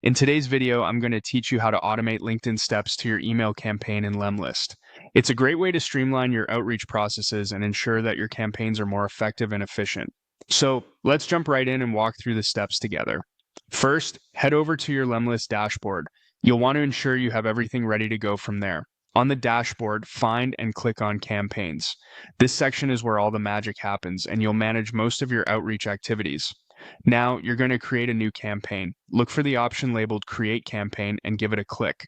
In today's video, I'm going to teach you how to automate LinkedIn steps to your email campaign in Lemlist. It's a great way to streamline your outreach processes and ensure that your campaigns are more effective and efficient. So let's jump right in and walk through the steps together. First, head over to your Lemlist dashboard. You'll want to ensure you have everything ready to go from there. On the dashboard, find and click on Campaigns. This section is where all the magic happens, and you'll manage most of your outreach activities. Now, you're going to create a new campaign. Look for the option labeled Create Campaign and give it a click.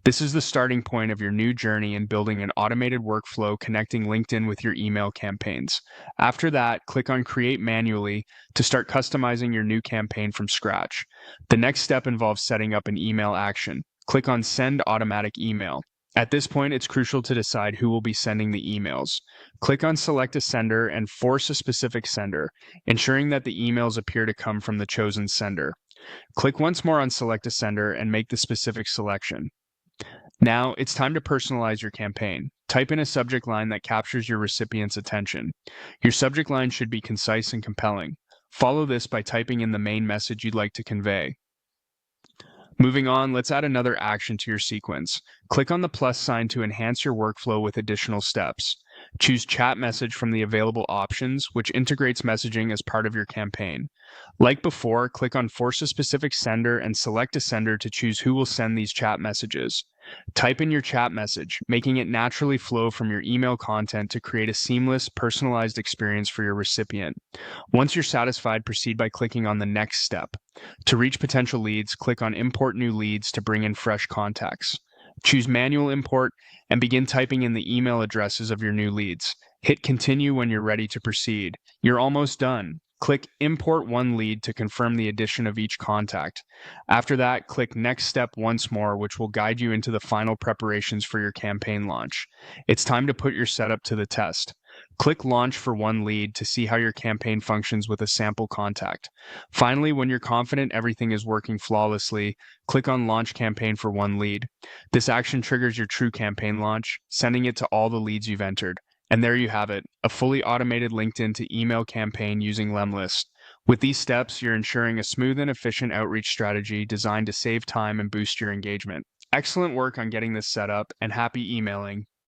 This is the starting point of your new journey in building an automated workflow connecting LinkedIn with your email campaigns. After that, click on Create Manually to start customizing your new campaign from scratch. The next step involves setting up an email action. Click on Send Automatic Email. At this point, it's crucial to decide who will be sending the emails. Click on Select a Sender and force a specific sender, ensuring that the emails appear to come from the chosen sender. Click once more on Select a Sender and make the specific selection. Now, it's time to personalize your campaign. Type in a subject line that captures your recipient's attention. Your subject line should be concise and compelling. Follow this by typing in the main message you'd like to convey. Moving on, let's add another action to your sequence. Click on the plus sign to enhance your workflow with additional steps. Choose Chat Message from the available options, which integrates messaging as part of your campaign. Like before, click on Force a Specific Sender and select a sender to choose who will send these chat messages. Type in your chat message, making it naturally flow from your email content to create a seamless, personalized experience for your recipient. Once you're satisfied, proceed by clicking on the next step. To reach potential leads, click on Import New Leads to bring in fresh contacts. Choose Manual Import and begin typing in the email addresses of your new leads. Hit Continue when you're ready to proceed. You're almost done. Click Import One Lead to confirm the addition of each contact. After that, click Next Step once more, which will guide you into the final preparations for your campaign launch. It's time to put your setup to the test. Click Launch for one lead to see how your campaign functions with a sample contact. Finally, when you're confident everything is working flawlessly, click on Launch Campaign for one lead. This action triggers your true campaign launch, sending it to all the leads you've entered. And there you have it, a fully automated LinkedIn to email campaign using Lemlist. With these steps, you're ensuring a smooth and efficient outreach strategy designed to save time and boost your engagement. Excellent work on getting this set up, and happy emailing.